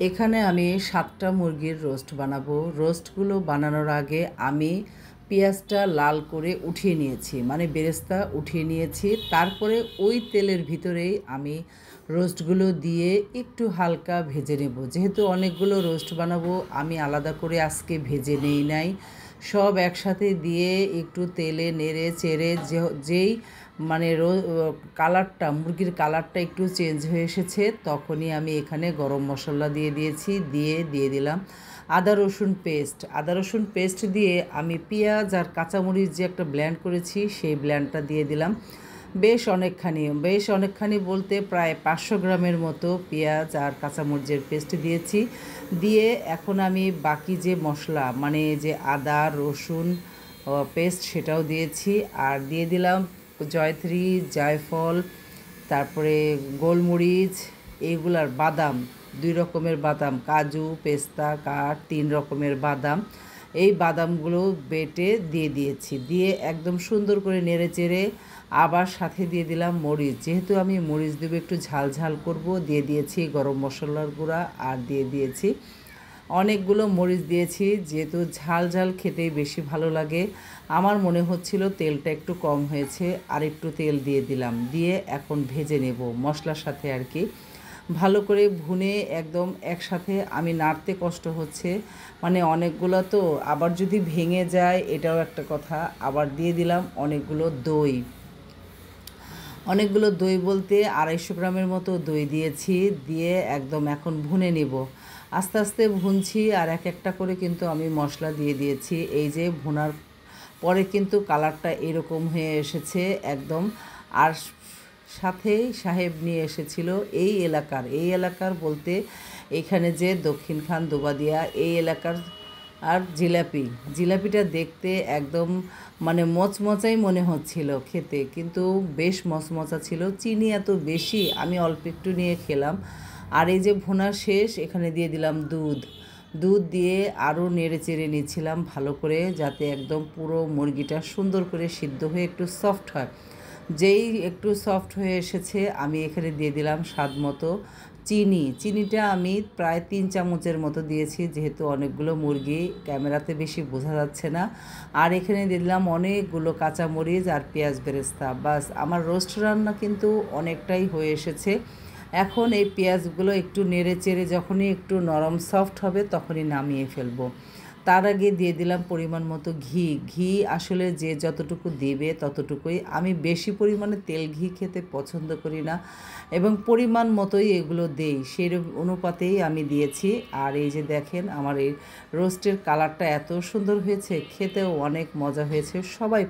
এখানে আমি ৭টা মুরগির রোস্ট বানাবো। রোস্টগুলো বানানোর আগে আমি পেঁয়াজটা লাল করে উঠিয়ে নিয়েছি, মানে বেরেস্তা উঠিয়ে নিয়েছি। তারপরে ওই তেলের ভিতরেই আমি রোস্টগুলো দিয়ে একটু হালকা ভেজে নেব। যেহেতু অনেকগুলো রোস্ট বানাবো, আমি আলাদা করে আজকে ভেজে নেই নাই। সব একসাথে দিয়ে একটু তেলে নেড়ে চেড়ে যেই মানে কালারটা, মুরগির কালারটা একটু চেঞ্জ হয়ে এসেছে, তখনই আমি এখানে গরম মশলা দিয়ে দিয়েছি। দিয়ে দিলাম আদা রসুন পেস্ট। আদা রসুন পেস্ট দিয়ে আমি পেঁয়াজ আর কাঁচামরিচ যে একটা ব্লেন্ড করেছি, সেই ব্লেন্ডটা দিয়ে দিলাম। বেশ অনেকখানি বলতে প্রায় 500 গ্রামের মতো পেঁয়াজ আর কাঁচামরিচের পেস্ট দিয়েছি। দিয়ে এখন আমি বাকি যে মশলা, মানে যে আদা রসুন পেস্ট, সেটাও দিয়েছি। আর দিয়ে দিলাম জয়ত্রী, জায়ফল, তারপরে গোলমরিচ, এইগুলার বাদাম, 2 রকমের বাদাম, কাজু পেস্তা কাঠ, 3 রকমের বাদাম। এই বাদামগুলো বেটে দিয়ে দিয়েছি। দিয়ে একদম সুন্দর করে নেড়ে চেড়ে আবার সাথে দিয়ে দিলাম মরিচ। যেহেতু আমি মরিচ দেবো, একটু ঝাল ঝাল করব, দিয়ে দিয়েছি গরম মশলার গুঁড়া আর দিয়ে দিয়েছি অনেকগুলো মরিচ দিয়েছি। যেহেতু ঝাল ঝাল খেতেই বেশি ভালো লাগে, আমার মনে হচ্ছিল তেলটা একটু কম হয়েছে, আর একটু তেল দিয়ে দিলাম। দিয়ে এখন ভেজে নেব মশলার সাথে আর কি, ভালো করে ভুনে একদম একসাথে। আমি নাড়তে কষ্ট হচ্ছে, মানে অনেকগুলো তো, আবার যদি ভেঙে যায় এটাও একটা কথা। আবার দিয়ে দিলাম অনেকগুলো দই বলতে 250 গ্রামের মতো দই দিয়েছি। দিয়ে একদম এখন ভুনে নিব। আস্তে আস্তে ভুনছি, আর এক একটা করে কিন্তু আমি মশলা দিয়ে দিয়েছি। এই যে ভুনার পরে কিন্তু কালারটা এরকম হয়ে এসেছে একদম। আর সাথেই সাহেব নিয়ে এসেছিল এই এলাকার বলতে এখানে যে দক্ষিণখান দুবাদিয়া এই এলাকার। আর জিলাপিটা দেখতে একদম মানে মচমচাই মনে হচ্ছিল খেতে, কিন্তু বেশ মচমচা ছিল। চিনি এত বেশি, আমি অল্প একটু নিয়ে খেলাম। আর এই যে ভুনা শেষ, এখানে দিয়ে দিলাম দুধ দিয়ে আরও নেড়ে চেড়ে নিচ্ছিলাম ভালো করে, যাতে একদম পুরো মুরগিটা সুন্দর করে সিদ্ধ হয়ে একটু সফট হয়। যেই একটু সফট হয়ে এসেছে, আমি এখানে দিয়ে দিলাম স্বাদ মতো চিনিটা আমি প্রায় 3 চামচের মতো দিয়েছি, যেহেতু অনেকগুলো মুরগি, ক্যামেরাতে বেশি বোঝা যাচ্ছে না। আর এখানে দিয়ে দিলাম অনেকগুলো কাঁচামরিচ আর পেঁয়াজ বেরেস্তা। বাস, আমার রোস্ট রান্না কিন্তু অনেকটাই হয়ে এসেছে। এখন এই পেঁয়াজগুলো একটু নেড়ে চেড়ে যখনই একটু নরম সফট হবে, তখনই নামিয়ে ফেলবো। তার আগে দিয়ে দিলাম পরিমাণ মতো ঘি আসলে যে যতটুকু দেবে ততটুকুই। আমি বেশি পরিমাণে ঘি খেতে পছন্দ করি না, এবং পরিমাণ মতোই এগুলো দেই, সেই অনুপাতেই আমি দিয়েছি। আর এই যে দেখেন, আমার এই রোস্টের কালারটা এত সুন্দর হয়েছে, খেতেও অনেক মজা হয়েছে, সবাই